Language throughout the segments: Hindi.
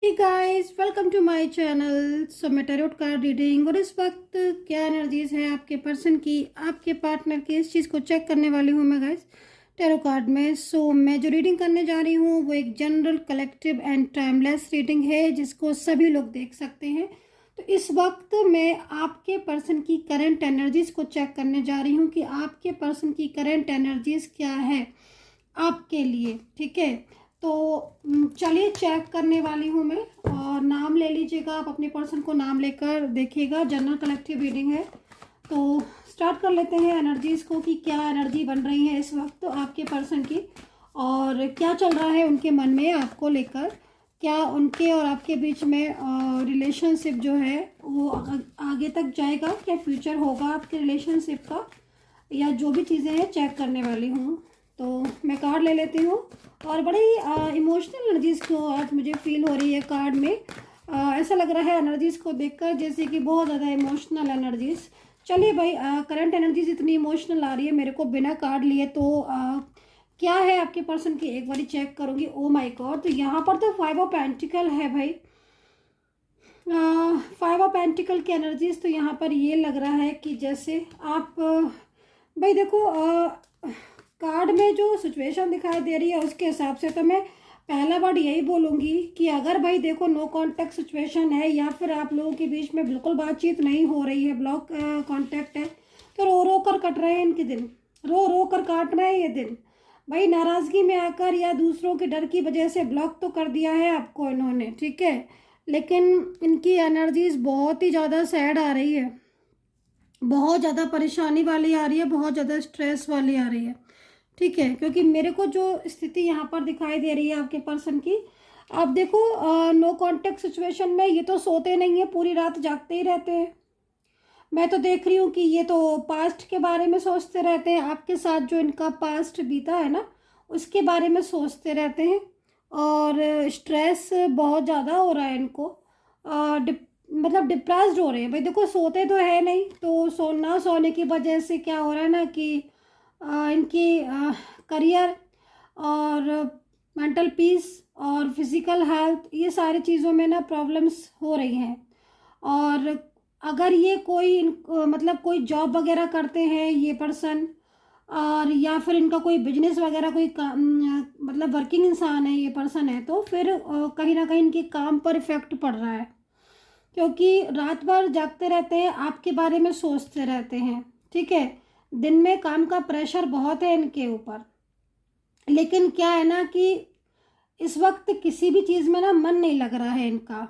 Hey guys, welcome to my channel. So मैं टैरोट कार्ड रीडिंग और इस वक्त क्या एनर्जीज है आपके पर्सन की, आपके पार्टनर की, इस चीज़ को चेक करने वाली हूँ मैं गाइस टैरो कार्ड में। सो मैं जो रीडिंग करने जा रही हूँ वो एक general, collective and timeless reading है जिसको सभी लोग देख सकते हैं। तो इस वक्त मैं आपके पर्सन की करंट एनर्जीज को चेक करने जा रही हूँ कि आपके पर्सन की करंट एनर्जीज क्या है आपके लिए। ठीक है, तो चलिए चेक करने वाली हूँ मैं। और नाम ले लीजिएगा, आप अपने पर्सन को नाम लेकर देखिएगा। जनरल कलेक्टिव रीडिंग है, तो स्टार्ट कर लेते हैं एनर्जीज को कि क्या एनर्जी बन रही है इस वक्त तो आपके पर्सन की, और क्या चल रहा है उनके मन में आपको लेकर। क्या उनके और आपके बीच में रिलेशनशिप जो है वो आगे तक जाएगा, क्या फ्यूचर होगा आपके रिलेशनशिप का, या जो भी चीज़ें हैं चेक करने वाली हूँ। तो मैं कार्ड ले लेती हूँ। और बड़ी इमोशनल एनर्जीज को आज मुझे फील हो रही है कार्ड में। ऐसा लग रहा है एनर्जीज को देखकर जैसे कि बहुत ज़्यादा इमोशनल एनर्जीज। चलिए भाई, करंट एनर्जीज इतनी इमोशनल आ रही है मेरे को बिना कार्ड लिए, तो क्या है आपके पर्सन की एक बारी चेक करूँगी। ओ माय गॉड, तो यहाँ पर तो 5 ऑफ पेंटिकल है भाई। 5 ऑफ पेंटिकल की एनर्जीज तो यहाँ पर ये लग रहा है कि जैसे आप भाई देखो, कार्ड में जो सिचुएशन दिखाई दे रही है उसके हिसाब से तो मैं पहला वर्ड यही बोलूँगी कि अगर भाई देखो नो कांटेक्ट सिचुएशन है या फिर आप लोगों के बीच में बिल्कुल बातचीत नहीं हो रही है, ब्लॉक कांटेक्ट है, तो रो रो कर कट रहे हैं इनके दिन, रो रो कर काट रहे हैं ये दिन भाई। नाराज़गी में आकर या दूसरों के डर की वजह से ब्लॉक तो कर दिया है आपको इन्होंने, ठीक है, लेकिन इनकी एनर्जीज बहुत ही ज़्यादा सैड आ रही है, बहुत ज़्यादा परेशानी वाली आ रही है, बहुत ज़्यादा स्ट्रेस वाली आ रही है। ठीक है, क्योंकि मेरे को जो स्थिति यहाँ पर दिखाई दे रही है आपके पर्सन की, आप देखो नो कांटेक्ट सिचुएशन में ये तो सोते नहीं है, पूरी रात जागते ही रहते हैं। मैं तो देख रही हूँ कि ये तो पास्ट के बारे में सोचते रहते हैं, आपके साथ जो इनका पास्ट बीता है ना उसके बारे में सोचते रहते हैं। और स्ट्रेस बहुत ज़्यादा हो रहा है इनको, मतलब डिप्रेस्ड हो रहे हैं भाई। देखो सोते तो है नहीं, तो ना सोने की वजह से क्या हो रहा है ना कि इनकी करियर और मेंटल पीस और फिज़िकल हेल्थ, ये सारी चीज़ों में ना प्रॉब्लम्स हो रही हैं। और अगर ये कोई मतलब कोई जॉब वगैरह करते हैं ये पर्सन, और या फिर इनका कोई बिजनेस वगैरह कोई मतलब वर्किंग इंसान है ये पर्सन है, तो फिर कहीं ना कहीं इनके काम पर इफ़ेक्ट पड़ रहा है, क्योंकि रात भर जागते रहते हैं, आपके बारे में सोचते रहते हैं। ठीक है, दिन में काम का प्रेशर बहुत है इनके ऊपर, लेकिन क्या है ना कि इस वक्त किसी भी चीज़ में ना मन नहीं लग रहा है इनका।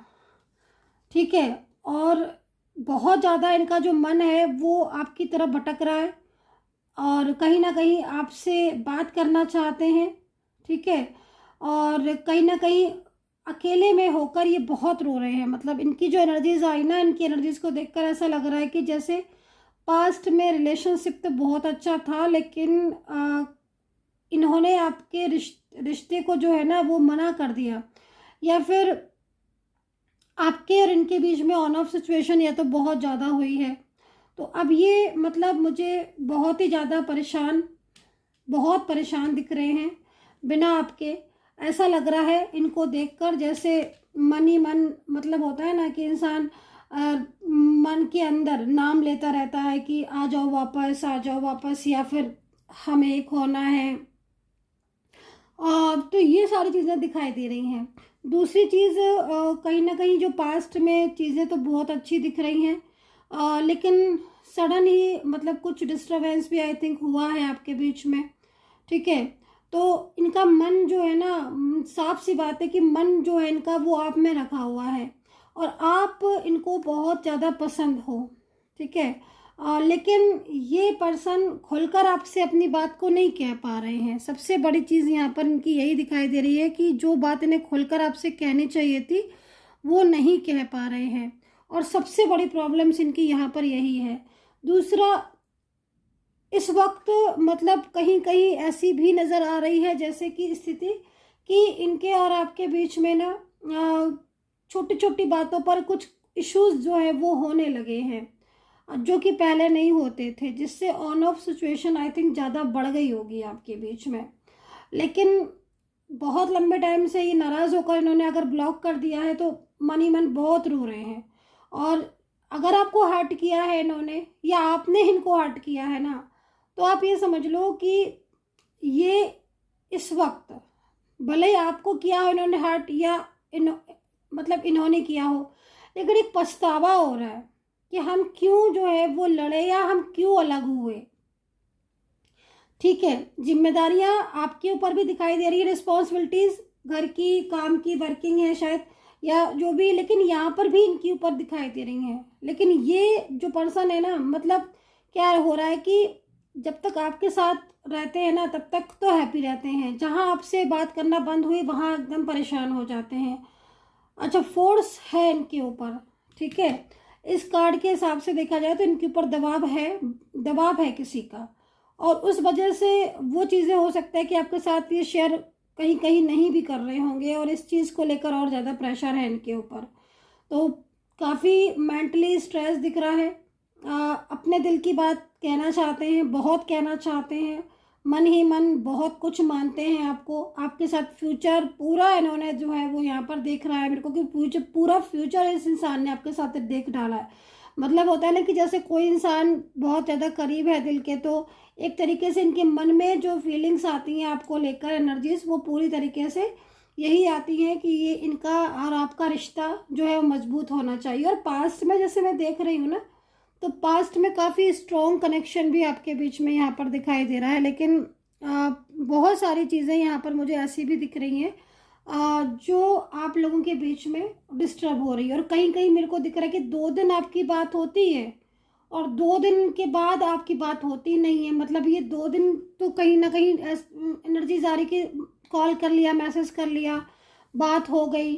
ठीक है, और बहुत ज़्यादा इनका जो मन है वो आपकी तरफ भटक रहा है, और कहीं ना कहीं आपसे बात करना चाहते हैं। ठीक है, और कहीं ना कहीं अकेले में होकर ये बहुत रो रहे हैं। मतलब इनकी जो एनर्जीज आई ना, इनकी एनर्जीज को देखकर ऐसा लग रहा है कि जैसे पास्ट में रिलेशनशिप तो बहुत अच्छा था, लेकिन इन्होंने आपके रिश्ते को जो है ना वो मना कर दिया, या फिर आपके और इनके बीच में ऑन ऑफ सिचुएशन या तो बहुत ज़्यादा हुई है। तो अब ये मतलब मुझे बहुत ही ज़्यादा बहुत परेशान दिख रहे हैं बिना आपके। ऐसा लग रहा है इनको देखकर जैसे मन ही मन, मतलब होता है ना कि इंसान मन के अंदर नाम लेता रहता है कि आ जाओ वापस, आ जाओ वापस, या फिर हमें एक होना है। तो ये सारी चीज़ें दिखाई दे रही हैं। दूसरी चीज़, कहीं ना कहीं जो पास्ट में चीज़ें तो बहुत अच्छी दिख रही हैं, लेकिन सडन ही मतलब कुछ डिस्टरबेंस भी आई थिंक हुआ है आपके बीच में। ठीक है, तो इनका मन जो है ना, साफ सी बात है कि मन जो है इनका वो आप में रखा हुआ है, और आप इनको बहुत ज़्यादा पसंद हो। ठीक है, लेकिन ये पर्सन खुलकर आपसे अपनी बात को नहीं कह पा रहे हैं। सबसे बड़ी चीज़ यहाँ पर इनकी यही दिखाई दे रही है कि जो बात इन्हें खुलकर आपसे कहनी चाहिए थी वो नहीं कह पा रहे हैं, और सबसे बड़ी प्रॉब्लम्स इनकी यहाँ पर यही है। दूसरा, इस वक्त मतलब कहीं कहीं ऐसी भी नज़र आ रही है जैसे कि स्थिति कि इनके और आपके बीच में ना छोटी छोटी बातों पर कुछ इश्यूज जो है वो होने लगे हैं, जो कि पहले नहीं होते थे, जिससे on off situation I think ज़्यादा बढ़ गई होगी आपके बीच में। लेकिन बहुत लंबे टाइम से ये नाराज़ होकर इन्होंने अगर ब्लॉक कर दिया है तो मन ही मन बहुत रो रहे हैं। और अगर आपको हर्ट किया है इन्होंने या आपने इनको हर्ट किया है ना, तो आप ये समझ लो कि ये इस वक्त भले ही आपको किया हो इन्होंने हर्ट या मतलब इन्होंने किया हो, लेकिन एक पछतावा हो रहा है कि हम क्यों जो है वो लड़े या हम क्यों अलग हुए। ठीक है, जिम्मेदारियां आपके ऊपर भी दिखाई दे रही है, रिस्पॉन्सिबिलिटीज घर की, काम की, वर्किंग है शायद या जो भी, लेकिन यहाँ पर भी इनके ऊपर दिखाई दे रही हैं। लेकिन ये जो पर्सन है ना, मतलब क्या हो रहा है कि जब तक आपके साथ रहते हैं ना तब तक तो हैप्पी रहते हैं, जहाँ आपसे बात करना बंद हुई वहाँ एकदम परेशान हो जाते हैं। अच्छा, फोर्स है इनके ऊपर। ठीक है, इस कार्ड के हिसाब से देखा जाए तो इनके ऊपर दबाव है किसी का, और उस वजह से वो चीज़ें हो सकता है कि आपके साथ ये शेयर कहीं कहीं नहीं भी कर रहे होंगे, और इस चीज़ को लेकर और ज़्यादा प्रेशर है इनके ऊपर। तो काफ़ी मेंटली स्ट्रेस दिख रहा है। अपने दिल की बात कहना चाहते हैं, बहुत कहना चाहते हैं, मन ही मन बहुत कुछ मानते हैं आपको। आपके साथ फ्यूचर पूरा इन्होंने जो है वो यहाँ पर देख रहा है मेरे को, कि पूरा फ्यूचर इस इंसान ने आपके साथ देख डाला है। मतलब होता है ना कि जैसे कोई इंसान बहुत ज़्यादा करीब है दिल के, तो एक तरीके से इनके मन में जो फीलिंग्स आती हैं आपको लेकर, एनर्जीज, वो पूरी तरीके से यही आती हैं कि ये इनका और आपका रिश्ता जो है वो मजबूत होना चाहिए। और पास्ट में जैसे मैं देख रही हूँ ना, तो पास्ट में काफ़ी स्ट्रॉन्ग कनेक्शन भी आपके बीच में यहाँ पर दिखाई दे रहा है। लेकिन बहुत सारी चीज़ें यहाँ पर मुझे ऐसी भी दिख रही हैं जो आप लोगों के बीच में डिस्टर्ब हो रही है। और कहीं कहीं मेरे को दिख रहा है कि 2 दिन आपकी बात होती है और 2 दिन के बाद आपकी बात होती नहीं है। मतलब ये 2 दिन तो कहीं ना कहीं एनर्जीज आ रही कि कॉल कर लिया, मैसेज कर लिया, बात हो गई,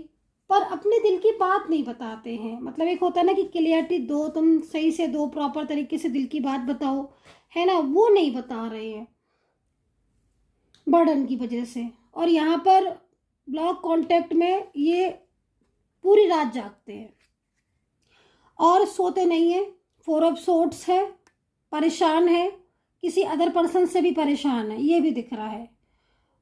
पर अपने दिल की बात नहीं बताते हैं। मतलब एक होता है ना कि क्लियरिटी दो, तुम सही से दो, प्रॉपर तरीके से दिल की बात बताओ, है ना, वो नहीं बता रहे हैं बर्डन की वजह से। और यहाँ पर ब्लॉक कांटेक्ट में ये पूरी रात जागते हैं और सोते नहीं है। 4 ऑफ सोर्ड्स है, परेशान है, किसी अदर पर्सन से भी परेशान है, ये भी दिख रहा है।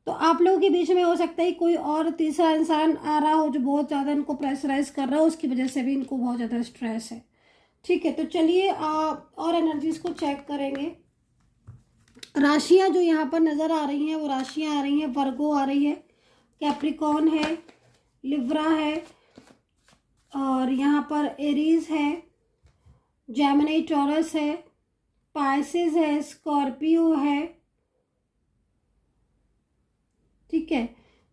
तो आप लोगों के बीच में हो सकता है कोई और तीसरा इंसान आ रहा हो जो बहुत ज़्यादा इनको प्रेशराइज कर रहा हो, उसकी वजह से भी इनको बहुत ज़्यादा स्ट्रेस है। ठीक है, तो चलिए और एनर्जीज को चेक करेंगे। राशियां जो यहाँ पर नज़र आ रही हैं वो राशियां आ रही हैं, वर्गो आ रही है, कैप्रिकॉन है, लिब्रा है, और यहाँ पर एरीज है, जेमिनी टॉरस है, पाइसेस है, स्कॉर्पियो है। ठीक है,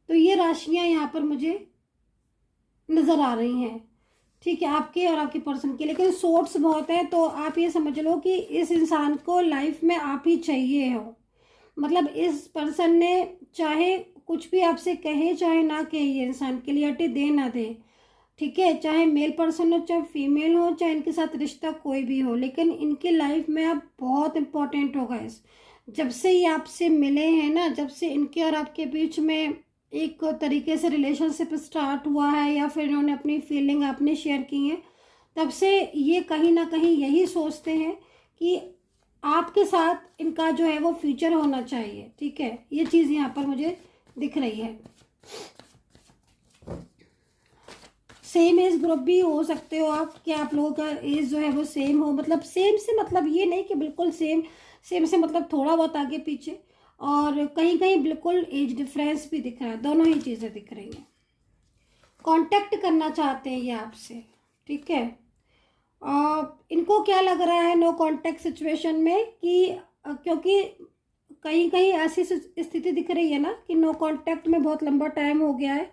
तो ये राशियां यहाँ पर मुझे नज़र आ रही हैं। ठीक है, आपके और आपके पर्सन के। लेकिन सोर्ट्स बहुत है, तो आप ये समझ लो कि इस इंसान को लाइफ में आप ही चाहिए हो। मतलब इस पर्सन ने चाहे कुछ भी आपसे कहे चाहे ना कहे, ये इंसान क्लियरिटी दे ना दे, ठीक है, चाहे मेल पर्सन हो चाहे फीमेल हो, चाहे इनके साथ रिश्ता कोई भी हो, लेकिन इनकी लाइफ में आप बहुत इंपॉर्टेंट हो गाइस। जब से ये आपसे मिले हैं ना, जब से इनके और आपके बीच में एक तरीके से रिलेशनशिप स्टार्ट हुआ है या फिर इन्होंने अपनी फीलिंग आपने शेयर की है, तब से ये कहीं ना कहीं यही सोचते हैं कि आपके साथ इनका जो है वो फ्यूचर होना चाहिए। ठीक है, ये चीज़ यहाँ पर मुझे दिख रही है। सेम एज ग्रुप भी हो सकते हो आप, कि आप लोगों का एज जो है वो सेम हो। मतलब सेम से मतलब ये नहीं कि बिल्कुल सेम, सेम से मतलब थोड़ा बहुत आगे पीछे, और कहीं कहीं बिल्कुल एज डिफरेंस भी दिख रहा है। दोनों ही चीज़ें दिख रही हैं। कांटेक्ट करना चाहते हैं ये आपसे। ठीक है, इनको क्या लग रहा है नो कांटेक्ट सिचुएशन में कि क्योंकि कहीं कहीं ऐसी स्थिति दिख रही है ना कि नो कांटेक्ट में बहुत लंबा टाइम हो गया है,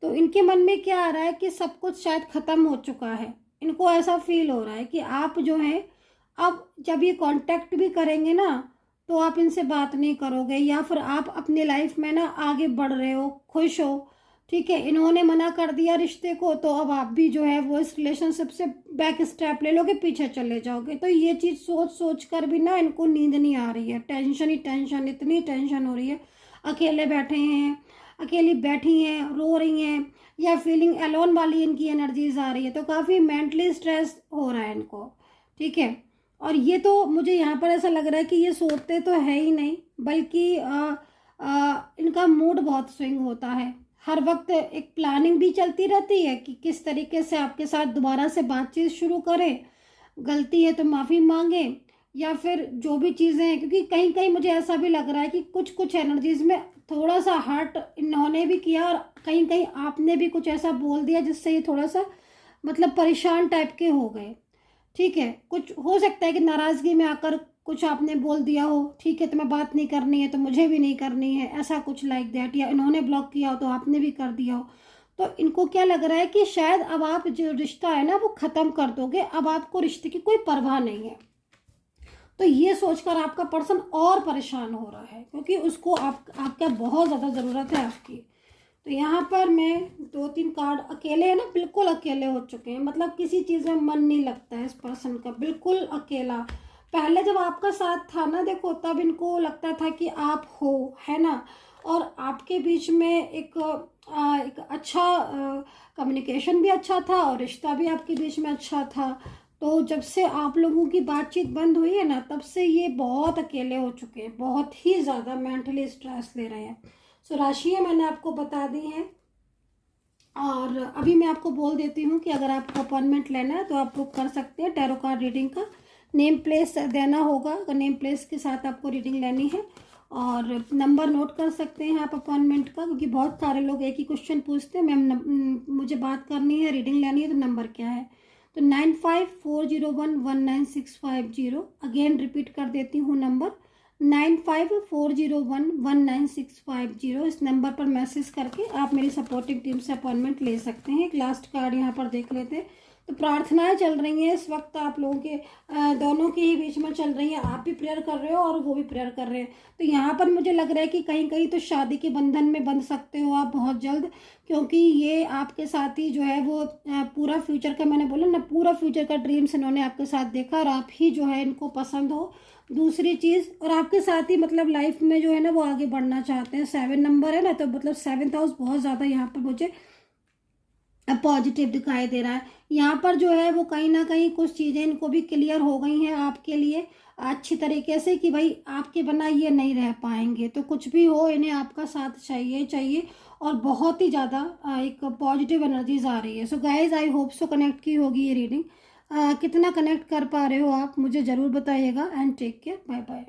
तो इनके मन में क्या आ रहा है कि सब कुछ शायद ख़त्म हो चुका है। इनको ऐसा फील हो रहा है कि आप जो हैं अब जब ये कांटेक्ट भी करेंगे ना तो आप इनसे बात नहीं करोगे, या फिर आप अपनी लाइफ में ना आगे बढ़ रहे हो, खुश हो। ठीक है, इन्होंने मना कर दिया रिश्ते को, तो अब आप भी जो है वो इस रिलेशनशिप से बैक स्टेप ले लोगे, पीछे चले जाओगे। तो ये चीज़ सोच सोच कर भी ना इनको नींद नहीं आ रही है, टेंशन ही टेंशन, इतनी टेंशन हो रही है। अकेले बैठे हैं, अकेली बैठी हैं, रो रही हैं, या फीलिंग अलोन वाली इनकी एनर्जीज आ रही है, तो काफ़ी मेंटली स्ट्रेस हो रहा है इनको। ठीक है, और ये तो मुझे यहाँ पर ऐसा लग रहा है कि ये सोते तो है ही नहीं, बल्कि इनका मूड बहुत स्विंग होता है। हर वक्त एक प्लानिंग भी चलती रहती है कि किस तरीके से आपके साथ दोबारा से बातचीत शुरू करें, गलती है तो माफ़ी मांगे, या फिर जो भी चीज़ें हैं, क्योंकि कहीं कहीं मुझे ऐसा भी लग रहा है कि कुछ कुछ एनर्जीज में थोड़ा सा हर्ट इन्होंने भी किया और कहीं कहीं आपने भी कुछ ऐसा बोल दिया जिससे ये थोड़ा सा मतलब परेशान टाइप के हो गए। ठीक है, कुछ हो सकता है कि नाराज़गी में आकर कुछ आपने बोल दिया हो, ठीक है तुम्हें बात नहीं करनी है तो मुझे भी नहीं करनी है, ऐसा कुछ लाइक दैट, या इन्होंने ब्लॉक किया हो तो आपने भी कर दिया हो। तो इनको क्या लग रहा है कि शायद अब आप जो रिश्ता है ना वो ख़त्म कर दोगे, अब आपको रिश्ते की कोई परवाह नहीं है। तो ये सोचकर आपका पर्सन और परेशान हो रहा है क्योंकि उसको आपका बहुत ज़्यादा ज़रूरत है आपकी। तो यहाँ पर मैं 2-3 कार्ड अकेले है ना, बिल्कुल अकेले हो चुके हैं, मतलब किसी चीज़ में मन नहीं लगता है इस पर्सन का, बिल्कुल अकेला। पहले जब आपका साथ था ना देखो, तब इनको लगता था कि आप हो, है ना, और आपके बीच में एक अच्छा कम्युनिकेशन भी अच्छा था और रिश्ता भी आपके बीच में अच्छा था। तो जब से आप लोगों की बातचीत बंद हुई है ना, तब से ये बहुत अकेले हो चुके हैं, बहुत ही ज़्यादा मेंटली स्ट्रेस ले रहे हैं। सो राशियाँ मैंने आपको बता दी हैं और अभी मैं आपको बोल देती हूँ कि अगर आपको अपॉइंटमेंट लेना है तो आप बुक कर सकते हैं। टैरो कार्ड रीडिंग का नेम प्लेस देना होगा, तो नेम प्लेस के साथ आपको रीडिंग लेनी है और नंबर नोट कर सकते हैं आप अपॉइंटमेंट का, क्योंकि बहुत सारे लोग एक ही क्वेश्चन पूछते हैं, मैम मुझे बात करनी है, रीडिंग लेनी है, तो नंबर क्या है। तो 9540119650। अगेन रिपीट कर देती हूँ नंबर 9540119650। इस नंबर पर मैसेज करके आप मेरी सपोर्टिंग टीम से अपॉइंटमेंट ले सकते हैं। एक लास्ट कार्ड यहाँ पर देख लेते हैं। तो प्रार्थनाएं चल रही हैं इस वक्त आप लोगों के दोनों के ही बीच में चल रही हैं, आप भी प्रेयर कर रहे हो और वो भी प्रेयर कर रहे हैं। तो यहाँ पर मुझे लग रहा है कि कहीं कहीं तो शादी के बंधन में बंध सकते हो आप बहुत जल्द, क्योंकि ये आपके साथ ही जो है वो पूरा फ्यूचर का, मैंने बोला ना, पूरा फ्यूचर का ड्रीम्स इन्होंने आपके साथ देखा और आप ही जो है इनको पसंद हो। दूसरी चीज़, और आपके साथ ही मतलब लाइफ में जो है ना वो आगे बढ़ना चाहते हैं। 7 नंबर है ना, तो मतलब 7th हाउस बहुत ज़्यादा यहाँ पर मुझे पॉजिटिव दिखाई दे रहा है। यहाँ पर जो है वो कहीं ना कहीं कुछ चीज़ें इनको भी क्लियर हो गई हैं आपके लिए अच्छी तरीके से कि भाई आपके बिना ये नहीं रह पाएंगे। तो कुछ भी हो, इन्हें आपका साथ चाहिए चाहिए और बहुत ही ज़्यादा एक पॉजिटिव एनर्जीज आ रही है। So guys I hope so connect की होगी ये रीडिंग। कितना कनेक्ट कर पा रहे हो आप मुझे ज़रूर बताइएगा and take care, bye bye.